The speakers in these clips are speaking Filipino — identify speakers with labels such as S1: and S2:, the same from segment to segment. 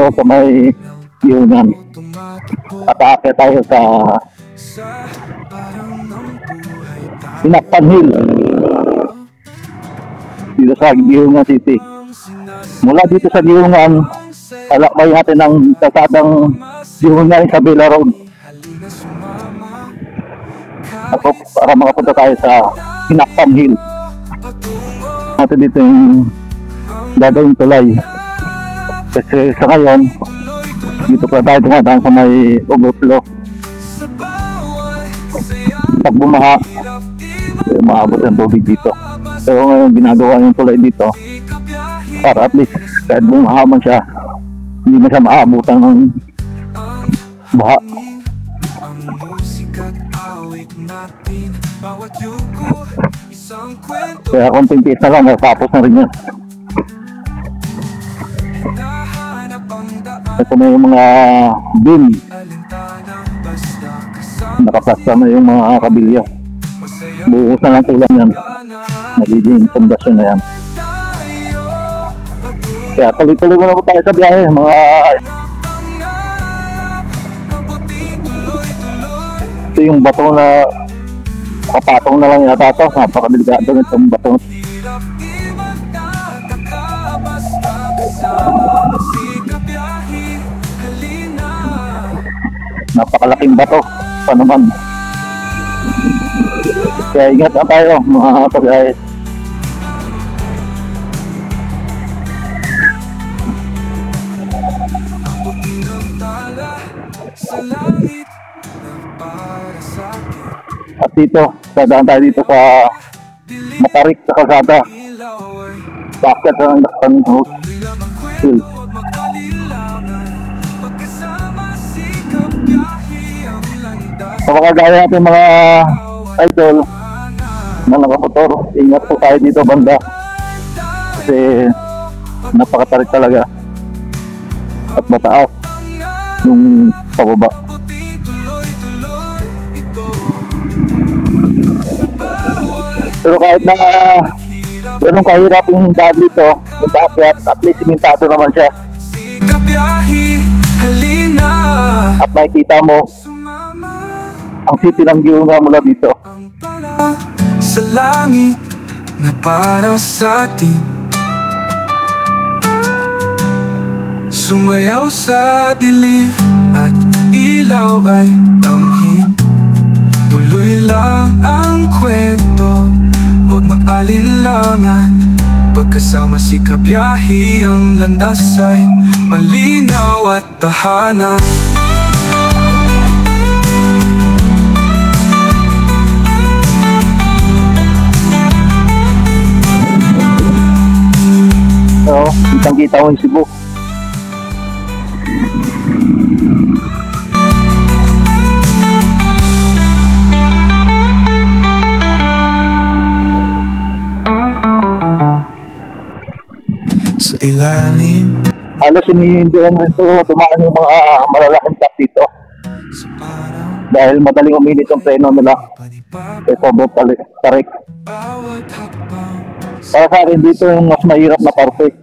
S1: dito sa may Yungan. At aakyat tayo sa Hinakpan Hill dito sa Yungan City. Mula dito sa Yungan, alakbay natin ang kasadang Yungan sa Bella Road. At para makapunta tayo sa Hinakpan Hill. At dito yung gagawin tulay. Kasi sa ngayon, dito pa tayo tumadaan sa may overflow. Pag bumaha, maabot ang tubig dito. Pero ngayon ginagawa yung tulay dito para at least kahit bumaha man siya, hindi na siya maabutan ng baha. Kaya konting tiis na lang, natapos na rin yan. Ito na yung mga bin, nakaplasta na yung mga kabilya. Buhos na lang tulang yan, nagiging pundasyon na yan. Kaya tuloy-tuloy muna po tayo sa biyahe mga. Ito yung bato na kapatong na lang yata ito. Napakadelikado nitong bato. Napakalaking bato pa naman. Kaya ingat na tayo mga kabiyahe. At dito, dadaan tayo dito sa Matarik sa kalsada. Bakit sa Hinakpan Hill. Sa mga gaya natin mga idol na nakamotor, ingat po tayo dito banda. Kasi napakatarik talaga. At mataas yung pababa. Pero kahit na ganun kahirap yung daan dito, yung paakyat, at least simintado naman siya. At makikita mo ang city ng Yungan mula dito.
S2: Sa langit na para sa atin, sumayaw sa dilim at ilaw ay tamhin. Tuloy lang ang kwento, huwag mag-alinlangan. Pagkasama si kabiyahe, ang landas ay malinaw at tahanan.
S1: So, kitang-kita ko yung Cebu.
S2: Sa ilalim
S1: Halos hindi naman ito tumaan yung mga malalaking truck dito. Dahil madaling uminit yung preno nila. Sobrang tarik. Para sa akin dito yung mas mahirap na parte.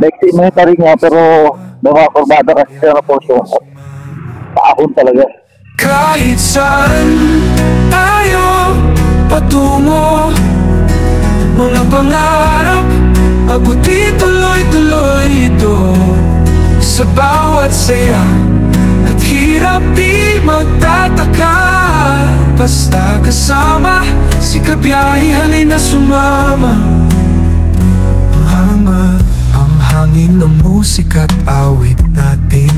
S1: Baiksi may tarik nga pero mga kurbada kasi siya na porso. Paahon talaga.
S2: kahit saan tayo patungo, mga pangarap abuti tuloy-tuloy ito. Sa bawat saya at hirap di magtataka, basta kasama si kabiyahe, halina sumama. Ang hangin ng musika at awit natin,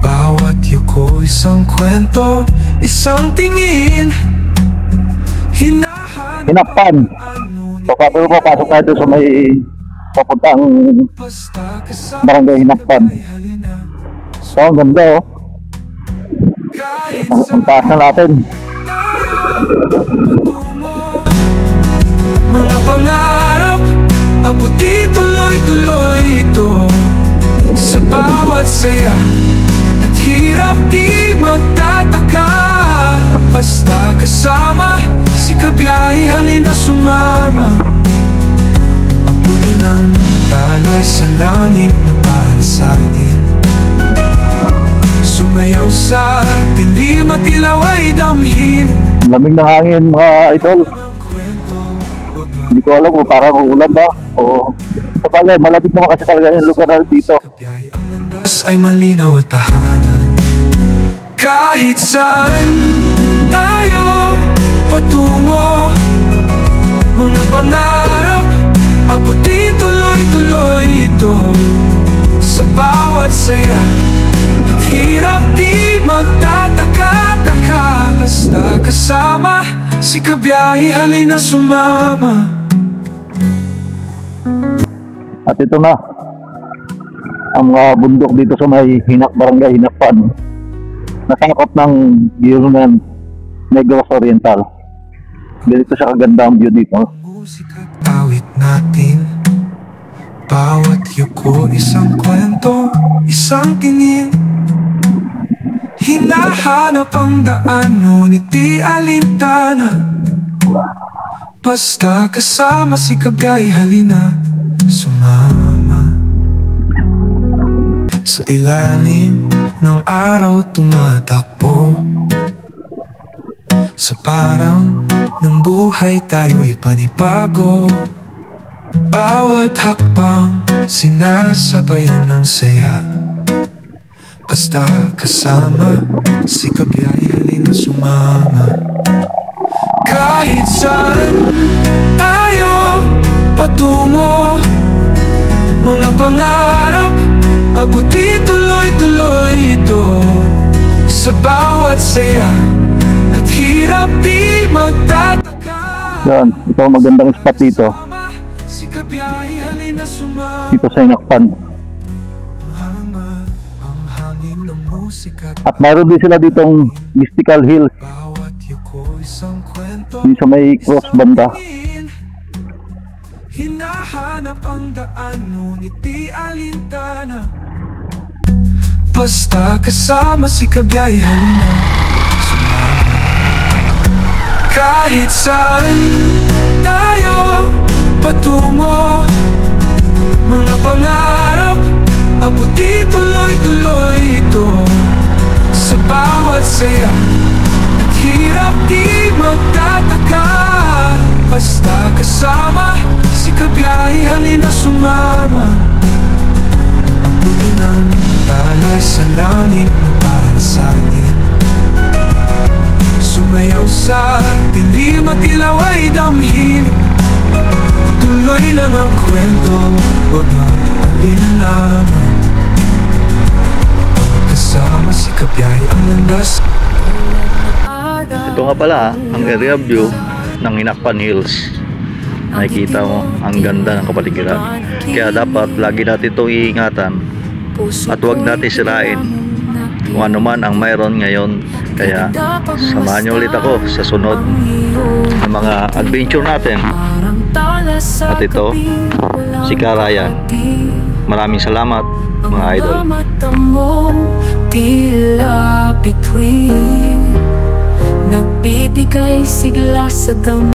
S2: bawat yuko isang kwento, isang tingin.
S1: Hinakpan. Papatuloy po, pasok tayo sa may papuntang barangay Hinakpan. So, ang ganda oh. Ang taas na natin.
S2: Mga pangarap abuti tuloy-tuloy ito. Sa bawat saya at hirap di magtataka, basta kasama si kabiyahe, halina sumama. Abuti ng talay sa langit na para sa atin. Sumayaw sa dilim at ilaw ay damhin.
S1: Lamig ng hangin mga idol. Hindi ko alam kung parang ulan ba o sa bagay, malapit naman kasi talaga yung lugar na dito.
S2: Ang landas ay malinaw at tahanan. Kahit saan tayo patungo, mga pangarap abuti tuloy-tuloy ito. Sa bawat saya at hirap di magtataka-taka. Basta kasama si kabiyahe, halina sumama.
S1: At ito na ang mga bundok dito sa may Barangay Hinakpan, nasangkot ng Gilman, Negros Oriental. Ganito siya kaganda ang view dito.
S2: Musika at awit natin, bawat yuko isang kwento, isang tingin. Hinahanap ang daan, ngunit di alintana. Basta kasama si Kabiyay, halina sumama. Sa ilalim ng araw tumatakbo, sa parang ng buhay tayo'y panibago. Bawat hakbang sinasabayan ng saya. Basta kasama si Kabiyay, halina sumama. Kahit saan tayo patungo, mga pangarap abuti tuloy-tuloy ito. Sa bawat saya at hirap di magtataka.
S1: Yan, ito ang magandang spot dito.
S2: Si Kabiyay, halina sumama.
S1: Dito sa Hinakpan.
S2: Ang hangin ng musika at
S1: At mayroon din sila ditong Mystical Hills,
S2: bawat yuko isang kwento.
S1: dito sa may cross banda.
S2: Hinahanap ang daan, ngunit di alintana. Basta kasama si Kabiyay, halina sumama. Kahit saan tayo patungo, mga pangarap abuti tuloy-tuloy ito. Sa bawat saya at hirap di magtataka. Basta kasama si Kabiyay, halina sumama. Ang buti ng talay sa langit na para sa atin. Sumayaw sa dilim at ilaw ay damhin. Tuloy lang ang kwento, huwag mag-alinaman. Kasama si Kabiyay, ang landas.
S1: Ito nga pala ang area view ng Hinakpan Hills. Nakikita mo ang ganda ng kapaligiran. Kaya dapat lagi natin itong iingatan at huwag natin sirain kung ano man ang mayroon ngayon. Kaya samahan niyo ulit ako sa sunod ng mga adventure natin. At ito, si Karayan. Maraming salamat mga idol.
S3: Tila bituin, nagbibigay sigla sa dam.